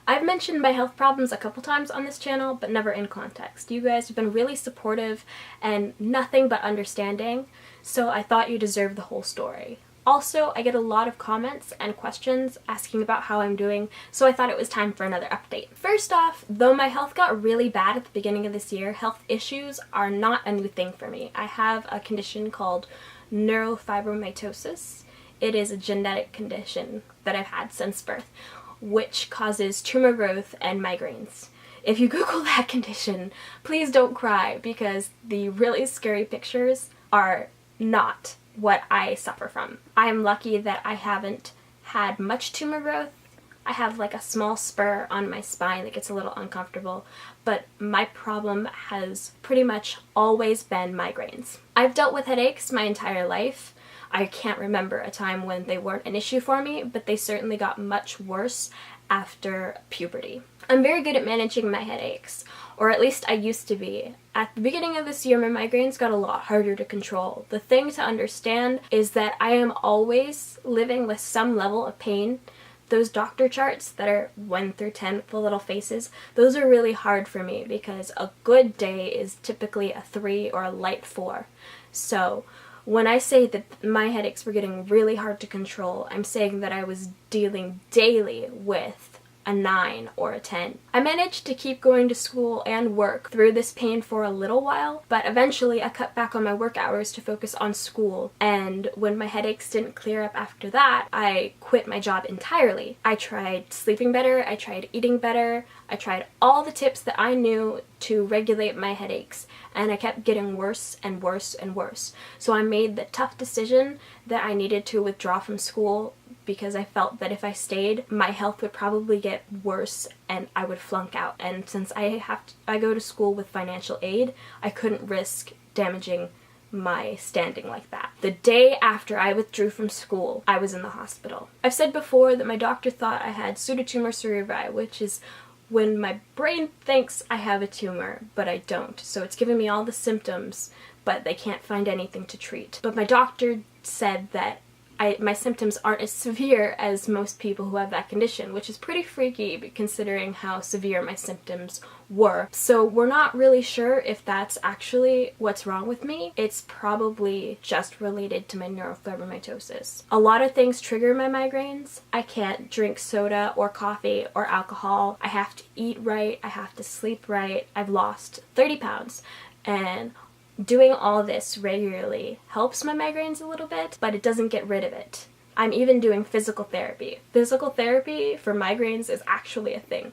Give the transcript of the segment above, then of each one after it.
I've mentioned my health problems a couple times on this channel, but never in context. You guys have been really supportive and nothing but understanding, so I thought you deserved the whole story. Also, I get a lot of comments and questions asking about how I'm doing, so I thought it was time for another update. First off, though my health got really bad at the beginning of this year, health issues are not a new thing for me. I have a condition called Neurofibromatosis. It is a genetic condition that I've had since birth, which causes tumor growth and migraines. If you Google that condition, please don't cry, because the really scary pictures are not what I suffer from. I am lucky that I haven't had much tumor growth. I have like a small spur on my spine that gets a little uncomfortable, but my problem has pretty much always been migraines. I've dealt with headaches my entire life. I can't remember a time when they weren't an issue for me, but they certainly got much worse after puberty. I'm very good at managing my headaches, or at least I used to be. At the beginning of this year, my migraines got a lot harder to control. The thing to understand is that I am always living with some level of pain. Those doctor charts that are 1 through 10 with the little faces, those are really hard for me because a good day is typically a 3 or a light 4. So when I say that my headaches were getting really hard to control, I'm saying that I was dealing daily with a 9 or a 10. I managed to keep going to school and work through this pain for a little while, but eventually I cut back on my work hours to focus on school, and when my headaches didn't clear up after that, I quit my job entirely. I tried sleeping better, I tried eating better, I tried all the tips that I knew to regulate my headaches, and I kept getting worse and worse and worse. So I made the tough decision that I needed to withdraw from school, because I felt that if I stayed, my health would probably get worse and I would flunk out. And since I go to school with financial aid, I couldn't risk damaging my standing like that. The day after I withdrew from school, I was in the hospital. I've said before that my doctor thought I had Pseudotumor Cerebri, which is when my brain thinks I have a tumor, but I don't. So it's giving me all the symptoms, but they can't find anything to treat. But my doctor said that my symptoms aren't as severe as most people who have that condition, which is pretty freaky considering how severe my symptoms were. So we're not really sure if that's actually what's wrong with me. It's probably just related to my neurofibromatosis. A lot of things trigger my migraines. I can't drink soda or coffee or alcohol. I have to eat right. I have to sleep right. I've lost 30 pounds, and doing all this regularly helps my migraines a little bit, but it doesn't get rid of it. I'm even doing physical therapy. Physical therapy for migraines is actually a thing.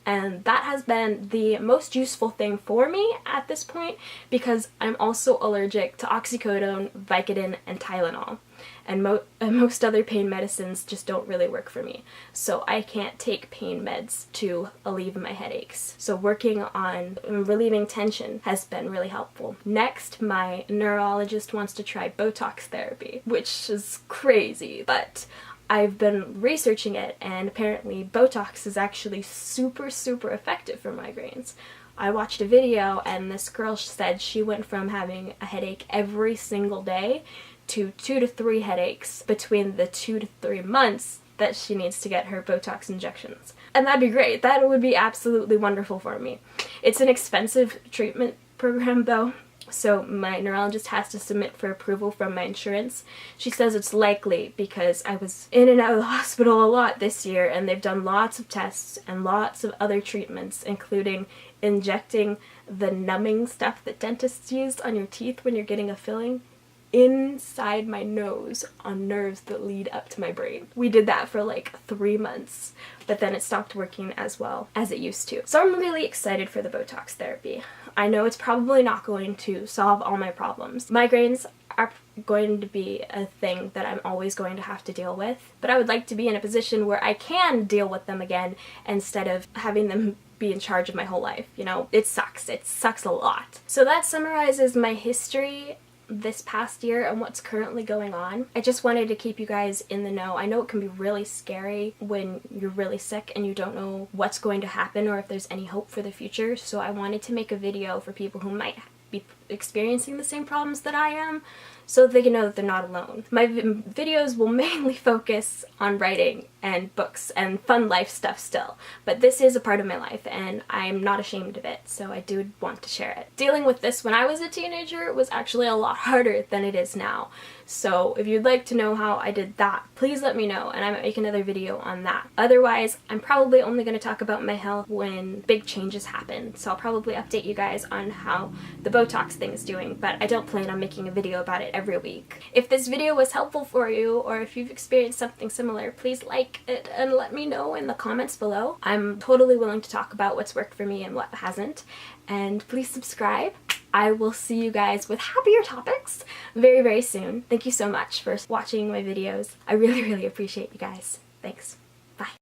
And that has been the most useful thing for me at this point, because I'm also allergic to oxycodone, Vicodin, and Tylenol. And most other pain medicines just don't really work for me. So I can't take pain meds to alleviate my headaches. So working on relieving tension has been really helpful. Next, my neurologist wants to try botox therapy, which is crazy, but I've been researching it, and apparently botox is actually super effective for migraines. I watched a video and this girl said she went from having a headache every single day to 2 to 3 headaches between the 2 to 3 months that she needs to get her botox injections. And that'd be great. That would be absolutely wonderful for me. It's an expensive treatment program though, so my neurologist has to submit for approval from my insurance. She says it's likely because I was in and out of the hospital a lot this year, and they've done lots of tests and lots of other treatments, including injecting the numbing stuff that dentists use on your teeth when you're getting a filling inside my nose on nerves that lead up to my brain. We did that for like 3 months, but then it stopped working as well as it used to. So I'm really excited for the botox therapy. I know it's probably not going to solve all my problems. Migraines are going to be a thing that I'm always going to have to deal with, but I would like to be in a position where I can deal with them again instead of having them be in charge of my whole life. You know, it sucks. It sucks a lot. So that summarizes my history this past year and what's currently going on. I just wanted to keep you guys in the know. I know it can be really scary when you're really sick and you don't know what's going to happen or if there's any hope for the future, so I wanted to make a video for people who might be experiencing the same problems that I am, so they can know that they're not alone. My videos will mainly focus on writing and books and fun life stuff still, but this is a part of my life and I'm not ashamed of it, so I do want to share it. Dealing with this when I was a teenager was actually a lot harder than it is now, so if you'd like to know how I did that, please let me know and I might make another video on that. Otherwise, I'm probably only going to talk about my health when big changes happen, so I'll probably update you guys on how the Botox thing is doing, but I don't plan on making a video about it every week. If this video was helpful for you, or if you've experienced something similar, please like it and let me know in the comments below. I'm totally willing to talk about what's worked for me and what hasn't, and please subscribe. I will see you guys with happier topics very, very soon. Thank you so much for watching my videos. I really, really appreciate you guys. Thanks.